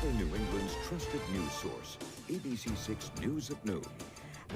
Southern New England's trusted news source, ABC6 News at Noon.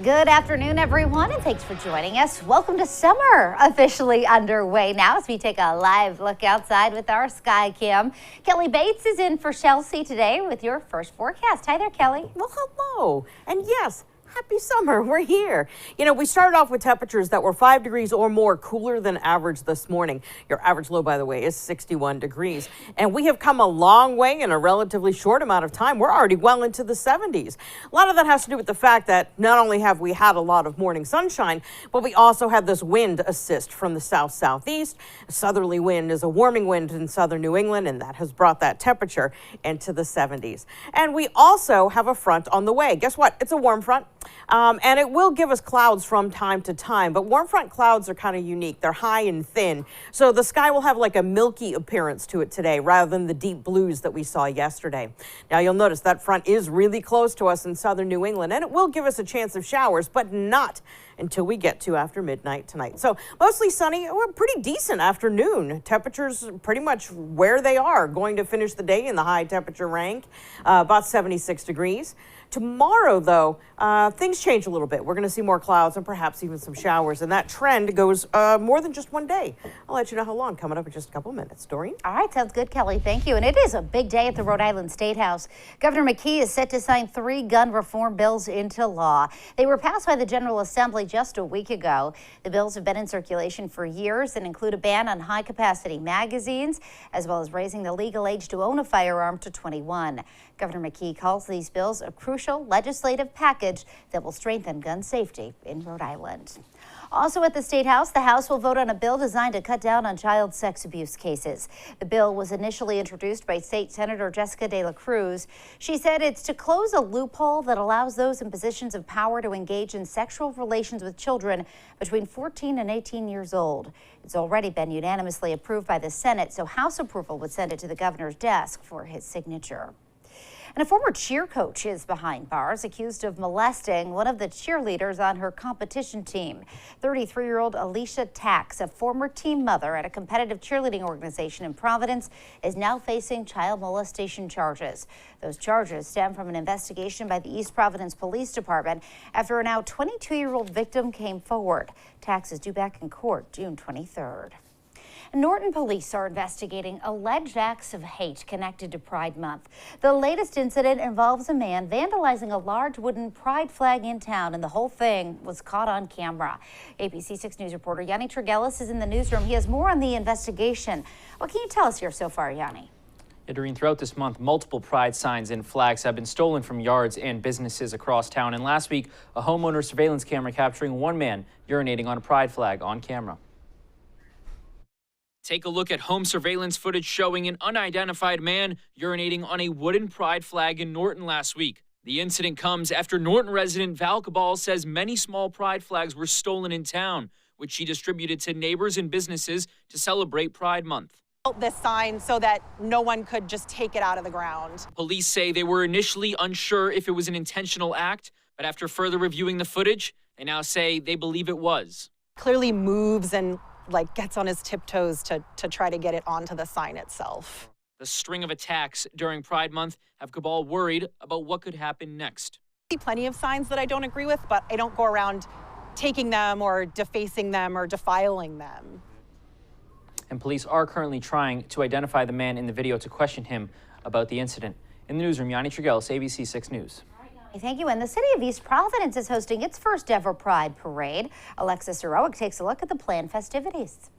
Good afternoon, everyone, and thanks for joining us. Welcome to summer, officially underway now as we take a live look outside with our sky cam. Kelly Bates is in for Chelsea today with your first forecast. Hi there, Kelly. Well, hello. And yes, happy summer. We're here. You know, we started off with temperatures that were 5 degrees or more cooler than average this morning. Your average low, by the way, is 61 degrees. And we have come a long way in a relatively short amount of time. We're already well into the 70s. A lot of that has to do with the fact that not only have we had a lot of morning sunshine, but we also had this wind assist from the south-southeast. A southerly wind is a warming wind in southern New England, and that has brought that temperature into the 70s. And we also have a front on the way. Guess what? It's a warm front. And it will give us clouds from time to time, but warm front clouds are kind of unique. They're high and thin, so the sky will have like a milky appearance to it today rather than the deep blues that we saw yesterday. Now you'll notice that front is really close to us in southern New England, and it will give us a chance of showers, but not until we get to after midnight tonight. So mostly sunny, or a pretty decent afternoon. Temperatures pretty much where they are, going to finish the day in the high temperature rank, about 76 degrees. Tomorrow, though, things change a little bit. We're going to see more clouds and perhaps even some showers, and that trend goes more than just one day. I'll let you know how long coming up in just a couple of minutes. Doreen? All right, sounds good, Kelly. Thank you. And it is a big day at the Rhode Island State House. Governor McKee is set to sign 3 gun reform bills into law. They were passed by the General Assembly just a week ago. The bills have been in circulation for years and include a ban on high-capacity magazines, as well as raising the legal age to own a firearm to 21. Governor McKee calls these bills a crucial legislative package that will strengthen gun safety in Rhode Island. Also at the State House, the House will vote on a bill designed to cut down on child sex abuse cases. The bill was initially introduced by State Senator Jessica De La Cruz. She said it's to close a loophole that allows those in positions of power to engage in sexual relations with children between 14 and 18 years old. It's already been unanimously approved by the Senate, so House approval would send it to the governor's desk for his signature. And a former cheer coach is behind bars, accused of molesting one of the cheerleaders on her competition team. 33-year-old Alicia Tax, a former team mother at a competitive cheerleading organization in Providence, is now facing child molestation charges. Those charges stem from an investigation by the East Providence Police Department after a now 22-year-old victim came forward. Tax is due back in court June 23rd. Norton police are investigating alleged acts of hate connected to Pride Month. The latest incident involves a man vandalizing a large wooden pride flag in town, and the whole thing was caught on camera. ABC6 News reporter Yanni Tregellis is in the newsroom. He has more on the investigation. What can you tell us here so far, Yanni? Yeah, Doreen, throughout this month, multiple pride signs and flags have been stolen from yards and businesses across town. And last week, a homeowner surveillance camera capturing one man urinating on a pride flag on camera. Take a look at home surveillance footage showing an unidentified man urinating on a wooden pride flag in Norton last week. The incident comes after Norton resident Val Cabal says many small pride flags were stolen in town, which she distributed to neighbors and businesses to celebrate Pride Month. This sign so that no one could just take it out of the ground. Police say they were initially unsure if it was an intentional act, but after further reviewing the footage, they now say they believe it was. Clearly moves and gets on his tiptoes to try to get it onto the sign itself. The string of attacks during Pride Month have Cabal worried about what could happen next. I see plenty of signs that I don't agree with, but I don't go around taking them or defacing them or defiling them. And police are currently trying to identify the man in the video to question him about the incident. In the newsroom, Yanni Tregellis, ABC6 News. Thank you. And the city of East Providence is hosting its first ever Pride Parade. Alexis Heroic takes a look at the planned festivities.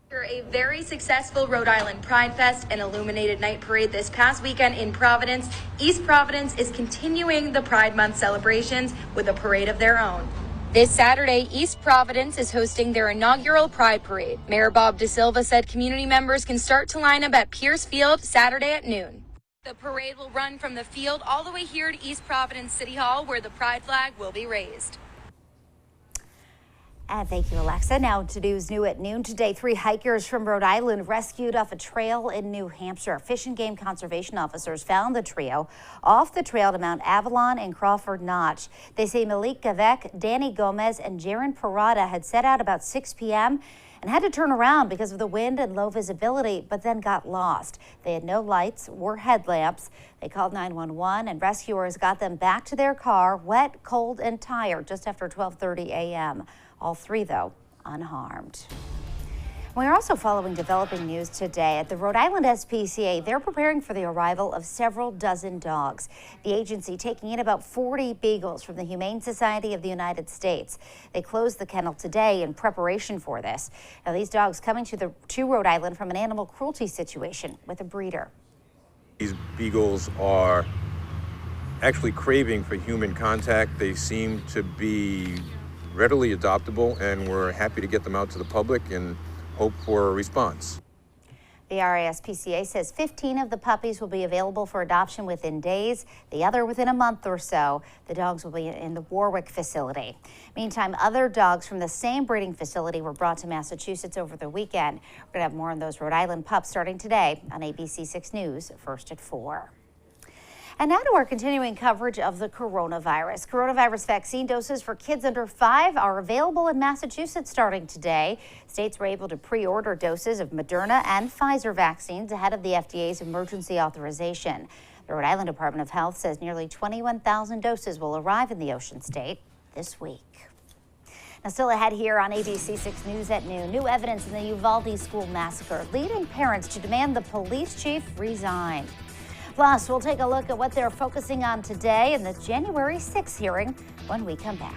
After a very successful Rhode Island Pride Fest and Illuminated Night Parade this past weekend in Providence, East Providence is continuing the Pride Month celebrations with a parade of their own. This Saturday, East Providence is hosting their inaugural Pride Parade. Mayor Bob DeSilva said community members can start to line up at Pierce Field Saturday at noon. The parade will run from the field all the way here to East Providence City Hall, where the pride flag will be raised. And thank you, Alexa. Now to news new at noon today. 3 hikers from Rhode Island rescued off a trail in New Hampshire. Fish and Game Conservation officers found the trio off the trail to Mount Avalon and Crawford Notch. They say Malik Gavek, Danny Gomez, and Jaron Parada had set out about 6 p.m. and had to turn around because of the wind and low visibility, but then got lost. They had no lights or headlamps. They called 911 and rescuers got them back to their car, wet, cold, and tired, just after 12:30 a.m. All three, though, unharmed. We are also following developing news today at the Rhode Island SPCA. They're preparing for the arrival of several dozen dogs. The agency taking in about 40 beagles from the Humane Society of the United States. They closed the kennel today in preparation for this. Now, these dogs coming to Rhode Island from an animal cruelty situation with a breeder. These beagles are actually craving for human contact. They seem to be readily adoptable, and we're happy to get them out to the public and hope for a response. The RASPCA says 15 of the puppies will be available for adoption within days, the other within a month or so. The dogs will be in the Warwick facility. Meantime, other dogs from the same breeding facility were brought to Massachusetts over the weekend. We're going to have more on those Rhode Island pups starting today on ABC6 News, first at 4. And now to our continuing coverage of the coronavirus. Coronavirus vaccine doses for kids under 5 are available in Massachusetts starting today. States were able to pre-order doses of Moderna and Pfizer vaccines ahead of the FDA's emergency authorization. The Rhode Island Department of Health says nearly 21,000 doses will arrive in the Ocean State this week. Now, still ahead here on ABC6 News at noon, new evidence in the Uvalde school massacre leading parents to demand the police chief resign. Plus, we'll take a look at what they're focusing on today in the January 6th hearing when we come back.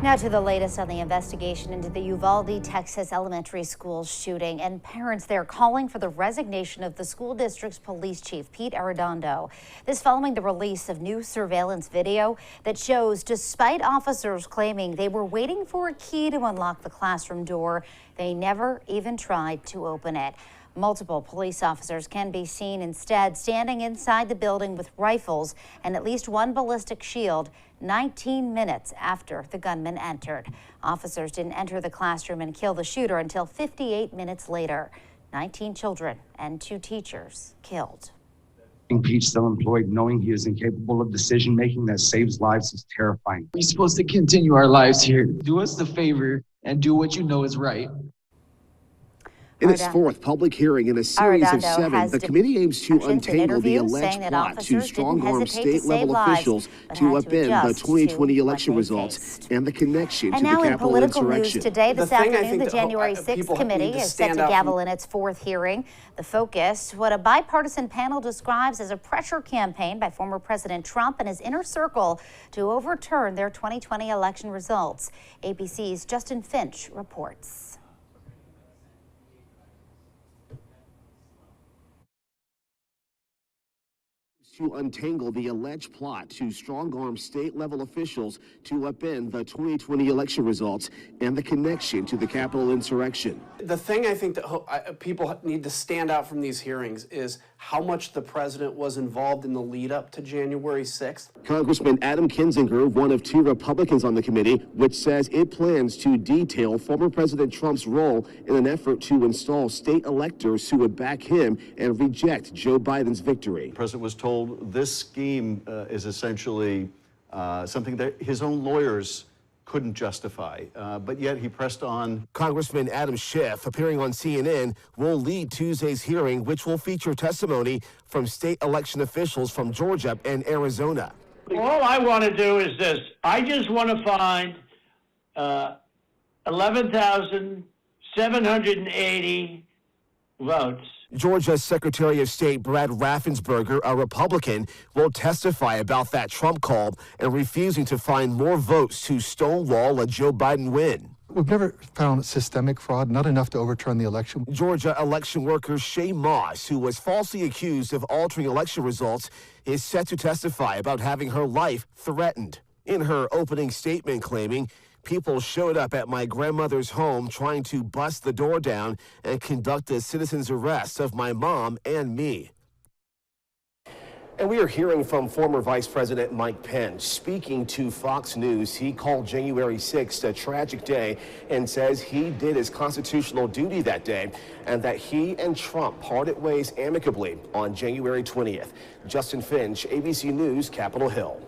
Now to the latest on the investigation into the Uvalde, Texas elementary school shooting, and parents there calling for the resignation of the school district's police chief, Pete Arredondo. This following the release of new surveillance video that shows, despite officers claiming they were waiting for a key to unlock the classroom door, they never even tried to open it. Multiple police officers can be seen instead standing inside the building with rifles and at least one ballistic shield 19 minutes after the gunman entered. Officers didn't enter the classroom and kill the shooter until 58 minutes later. 19 children and 2 teachers killed. Pete's still employed, knowing he is incapable of decision-making that saves lives is terrifying. We're supposed to continue our lives here. Do us the favor and do what you know is right. In its fourth public hearing in a series of 7, the committee aims to untangle the alleged plot to strong-arm state-level officials to upend the 2020 election results and the connection to the Capitol insurrection. And now in political news today, this afternoon, the January 6th committee is set to gavel in its fourth hearing. The focus, what a bipartisan panel describes as a pressure campaign by former President Trump and his inner circle to overturn their 2020 election results. ABC's Justin Finch reports. To untangle the alleged plot to strong-arm state-level officials to upend the 2020 election results and the connection to the Capitol insurrection. The thing I think that people need to stand out from these hearings is how much the president was involved in the lead up to January 6th. Congressman Adam Kinzinger, one of 2 Republicans on the committee, which says it plans to detail former President Trump's role in an effort to install state electors who would back him and reject Joe Biden's victory. The president was told this scheme is essentially something that his own lawyers couldn't justify, but yet he pressed on. Congressman Adam Schiff, appearing on CNN, will lead Tuesday's hearing, which will feature testimony from state election officials from Georgia and Arizona. All I want to do is this. I just want to find 11,780 votes. Georgia's Secretary of State Brad Raffensperger, a Republican, will testify about that Trump call and refusing to find more votes to stonewall a Joe Biden win. We've never found systemic fraud, not enough to overturn the election. Georgia election worker Shay Moss, who was falsely accused of altering election results, is set to testify about having her life threatened. In her opening statement claiming, people showed up at my grandmother's home trying to bust the door down and conduct a citizen's arrest of my mom and me. And we are hearing from former Vice President Mike Pence. Speaking to Fox News, he called January 6th a tragic day and says he did his constitutional duty that day and that he and Trump parted ways amicably on January 20th. Justin Finch, ABC News, Capitol Hill.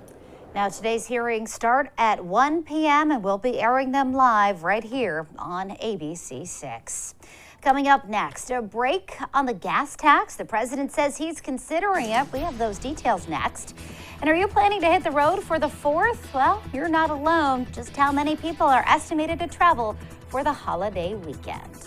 Now, today's hearings start at 1 p.m. and we'll be airing them live right here on ABC6. Coming up next, a break on the gas tax. The president says he's considering it. We have those details next. And are you planning to hit the road for the 4th? Well, you're not alone. Just how many people are estimated to travel for the holiday weekend?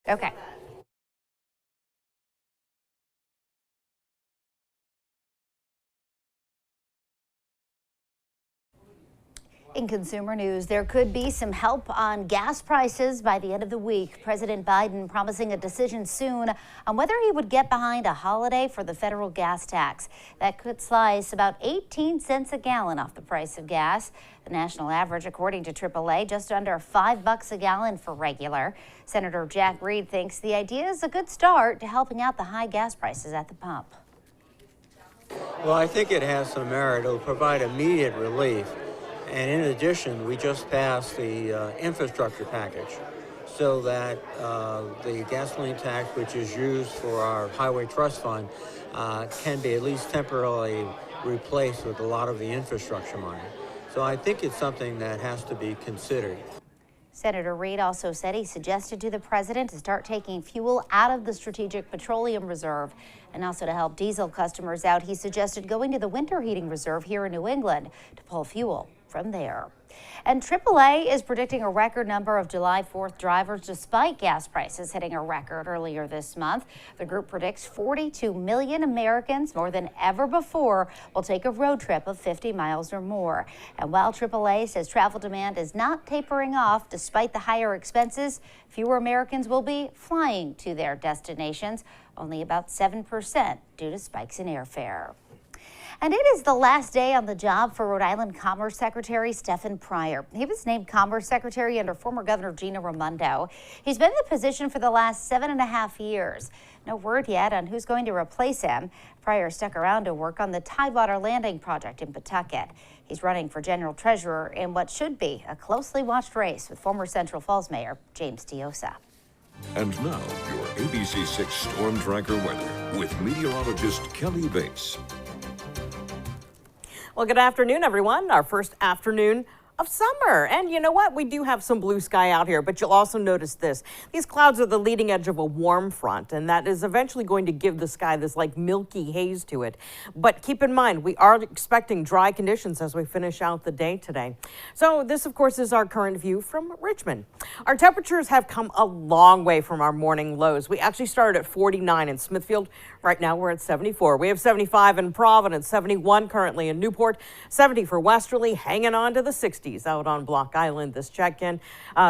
Okay. In consumer news, there could be some help on gas prices by the end of the week. President Biden promising a decision soon on whether he would get behind a holiday for the federal gas tax. That could slice about 18 cents a gallon off the price of gas. The national average, according to AAA, just under $5 a gallon for regular. Senator Jack Reed thinks the idea is a good start to helping out the high gas prices at the pump. Well, I think it has some merit. It will provide immediate relief. And in addition, we just passed the infrastructure package so that the gasoline tax, which is used for our highway trust fund, can be at least temporarily replaced with a lot of the infrastructure money. So I think it's something that has to be considered. Senator Reed also said he suggested to the president to start taking fuel out of the Strategic Petroleum Reserve. And also to help diesel customers out, he suggested going to the winter heating reserve here in New England to pull fuel from there. And AAA is predicting a record number of July 4th drivers despite gas prices hitting a record earlier this month. The group predicts 42 million Americans, more than ever before, will take a road trip of 50 miles or more. And while AAA says travel demand is not tapering off despite the higher expenses, fewer Americans will be flying to their destinations, only about 7% due to spikes in airfare. And it is the last day on the job for Rhode Island Commerce Secretary Stephen Pryor. He was named Commerce Secretary under former Governor Gina Raimondo. He's been in the position for the last 7.5 years. No word yet on who's going to replace him. Pryor stuck around to work on the Tidewater Landing project in Pawtucket. He's running for general treasurer in what should be a closely watched race with former Central Falls Mayor James Diosa. And now, your ABC6 Storm Tracker weather with meteorologist Kelly Bates. Well, good afternoon, everyone. Our first afternoon of summer. And you know what? We do have some blue sky out here, but you'll also notice this. These clouds are the leading edge of a warm front, and that is eventually going to give the sky this like milky haze to it. But keep in mind, we are expecting dry conditions as we finish out the day today. So this, of course, is our current view from Richmond. Our temperatures have come a long way from our morning lows. We actually started at 49 in Smithfield. Right now we're at 74. We have 75 in Providence, 71 currently in Newport, 70 for Westerly, hanging on to the 60s out on Block Island this check-in,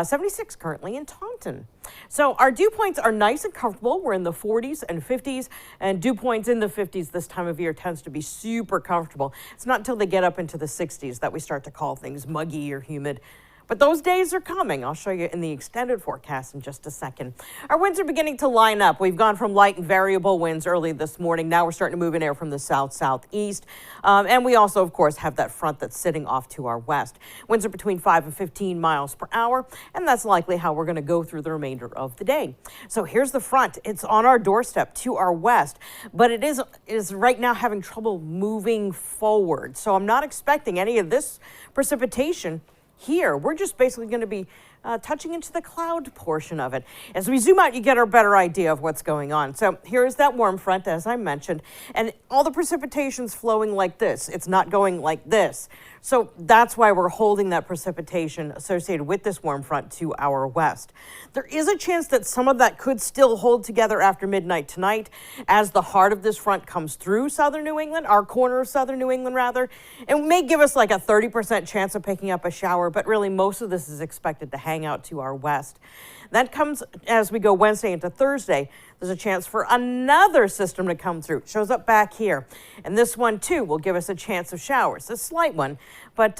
76 currently in Taunton. So our dew points are nice and comfortable. We're in the 40s and 50s, and dew points in the 50s this time of year tends to be super comfortable. It's not until they get up into the 60s that we start to call things muggy or humid. But those days are coming. I'll show you in the extended forecast in just a second. Our winds are beginning to line up. We've gone from light and variable winds early this morning. Now we're starting to move in air from the south-southeast. And we also, of course, have that front that's sitting off to our west. Winds are between 5 and 15 miles per hour, and that's likely how we're going to go through the remainder of the day. So here's the front. It's on our doorstep to our west, but it is right now having trouble moving forward. So I'm not expecting any of this precipitation here. We're just basically going to be touching into the cloud portion of it. As we zoom out, you get a better idea of what's going on. So here's that warm front, as I mentioned, and all the precipitation's flowing like this. It's not going like this. So that's why we're holding that precipitation associated with this warm front to our west. There is a chance that some of that could still hold together after midnight tonight as the heart of this front comes through southern New England, our corner of southern New England rather. It may give us like a 30% chance of picking up a shower, but really most of this is expected to hang out to our west. That comes as we go Wednesday into Thursday. There's a chance for another system to come through. It shows up back here. And this one, too, will give us a chance of showers. A slight one. But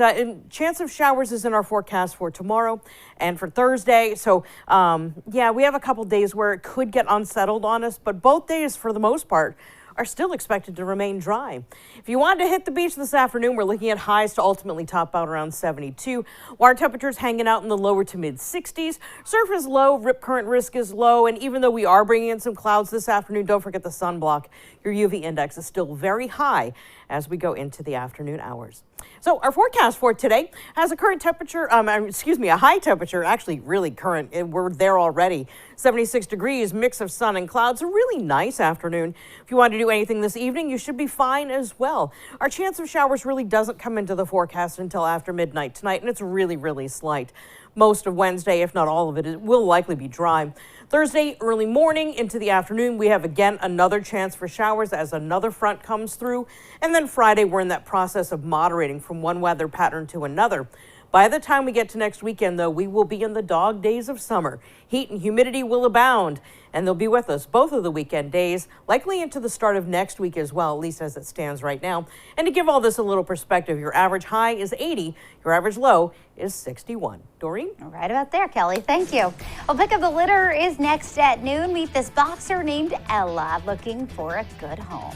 chance of showers is in our forecast for tomorrow and for Thursday. So, yeah, we have a couple days where it could get unsettled on us. But both days, for the most part, are still expected to remain dry. If you wanted to hit the beach this afternoon, we're looking at highs to ultimately top out around 72. Water temperatures hanging out in the lower to mid 60s. Surf is low, rip current risk is low, and even though we are bringing in some clouds this afternoon, don't forget the sunblock. Your UV index is still very high as we go into the afternoon hours. So our forecast for today has a current temperature, a high temperature, actually really current. We're there already. 76 degrees, mix of sun and clouds, a really nice afternoon. If you want to do anything this evening, you should be fine as well. Our chance of showers really doesn't come into the forecast until after midnight tonight, and it's really, really slight. Most of Wednesday, if not all of it, will likely be dry. Thursday, early morning into the afternoon, we have again another chance for showers as another front comes through. And then Friday, we're in that process of moderating from one weather pattern to another. By the time we get to next weekend, though, we will be in the dog days of summer. Heat and humidity will abound, and they'll be with us both of the weekend days, likely into the start of next week as well, at least as it stands right now. And to give all this a little perspective, your average high is 80, your average low is 61. Doreen? Right about there, Kelly. Thank you. Well, Pick of the Litter is next at noon. Meet this boxer named Ella looking for a good home.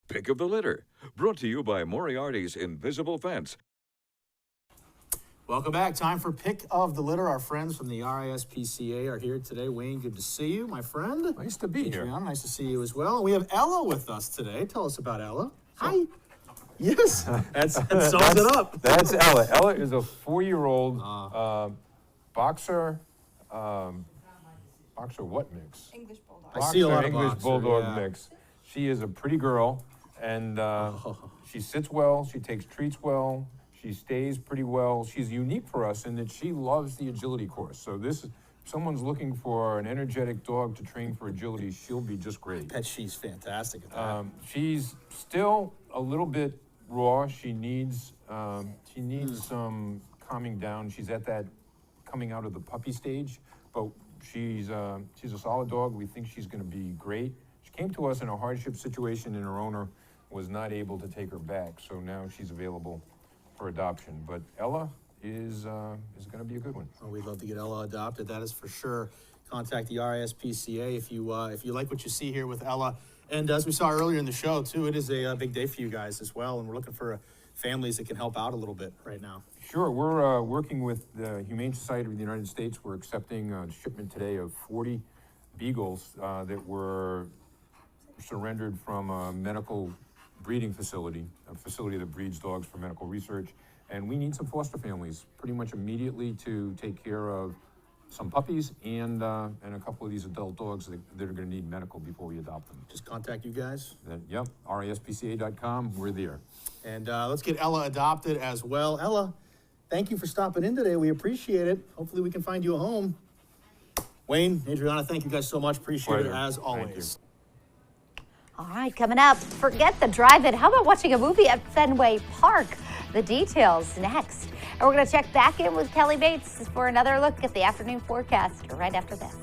Pick of the Litter, brought to you by Moriarty's Invisible Fence. Welcome back. Time for Pick of the Litter. Our friends from the RISPCA are here today. Wayne, good to see you, my friend. Nice to be here. Nice to see you as well. We have Ella with us today. Tell us about Ella. Hi. Yes, that sums it up. That's Ella. Ella is a 4-year-old boxer. Boxer what mix? English Bulldog. I see a lot of English boxer, Bulldog yeah. mix. She is a pretty girl, and she sits well. She takes treats well. She stays pretty well. She's unique for us in that she loves the agility course. So this, if someone's looking for an energetic dog to train for agility, she'll be just great. I bet she's fantastic at that. She's still a little bit raw. She needs some calming down. She's at that coming out of the puppy stage, but she's a solid dog. We think she's going to be great. She came to us in a hardship situation, and her owner was not able to take her back. So now she's available for adoption. But Ella is going to be a good one. Oh, we'd love to get Ella adopted. That is for sure. Contact the RISPCA if you like what you see here with Ella. And as we saw earlier in the show too, it is a big day for you guys as well. And we're looking for families that can help out a little bit right now. Sure, we're working with the Humane Society of the United States. We're accepting a shipment today of 40 beagles that were surrendered from a medical breeding facility, a facility that breeds dogs for medical research. And we need some foster families pretty much immediately to take care of some puppies and a couple of these adult dogs that are going to need medical before we adopt them. Just contact you guys. Yep, RISPCA.com, we're there. And let's get Ella adopted as well. Ella, thank you for stopping in today. We appreciate it. Hopefully we can find you a home. Wayne, Adriana, thank you guys so much. Appreciate it as always. All right, coming up, forget the drive-in. How about watching a movie at Fenway Park? The details next. And we're going to check back in with Kelly Bates for another look at the afternoon forecast right after this.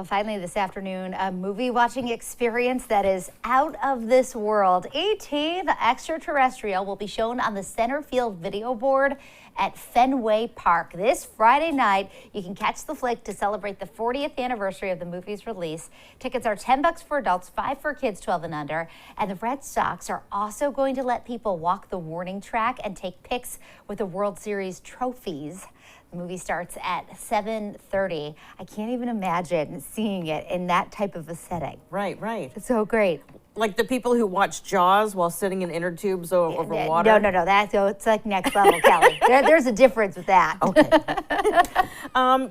Well, finally this afternoon, a movie watching experience that is out of this world. E.T. the Extraterrestrial will be shown on the center field video board at Fenway Park this Friday night. You can catch the flick to celebrate the 40th anniversary of the movie's release. Tickets are $10 for adults, $5 for kids 12 and under. And the Red Sox are also going to let people walk the warning track and take pics with the World Series trophies. The movie starts at 7:30. I can't even imagine seeing it in that type of a setting. Right, right. It's so great. Like the people who watch Jaws while sitting in inner tubes over water? No. It's like next level, Kelly. There's a difference with that. Okay.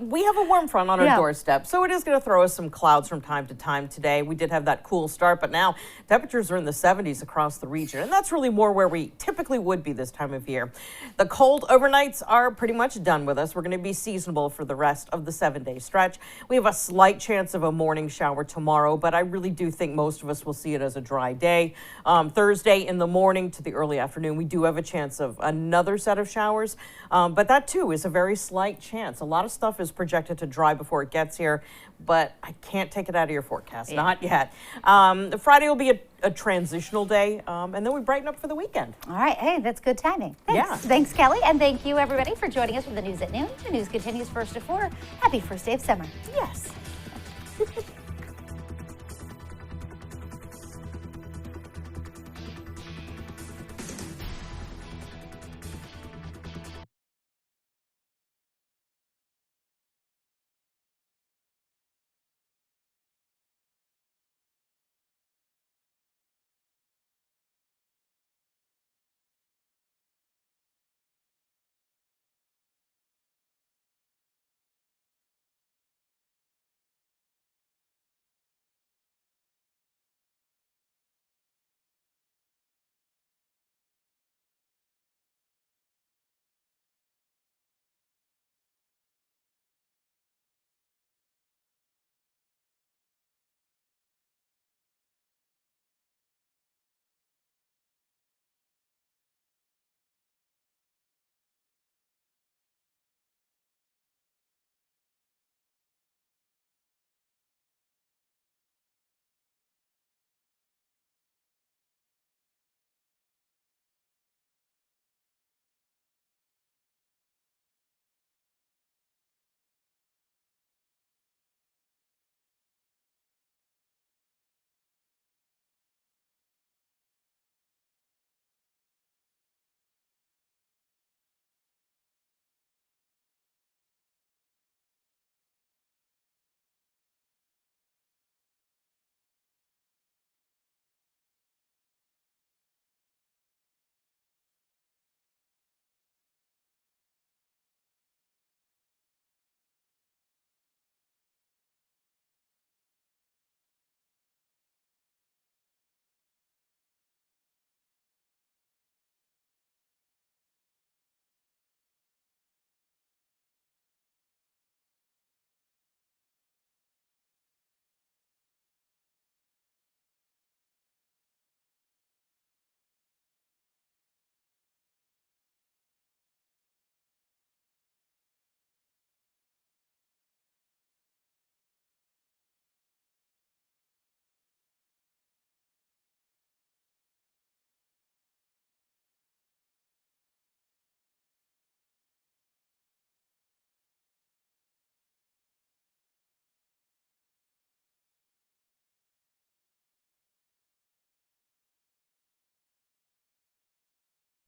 We have a warm front on our doorstep, so it is going to throw us some clouds from time to time today. We did have that cool start, but now temperatures are in the 70s across the region, and that's really more where we typically would be this time of year. The cold overnights are pretty much done with us. We're going to be seasonable for the rest of the 7-day stretch. We have a slight chance of a morning shower tomorrow, but I really do think most of us will see it as a dry day. Thursday in the morning to the early afternoon, we do have a chance of another set of showers, but that too is a very slight chance. A lot of stuff is projected to dry before it gets here, but I can't take it out of your forecast, not yet. Friday will be a transitional day, and then we brighten up for the weekend. All right, hey, that's good timing. Thanks. Yeah. Thanks, Kelly, and thank you, everybody, for joining us for the news at noon. The news continues 1st to 4. Happy first day of summer. Yes.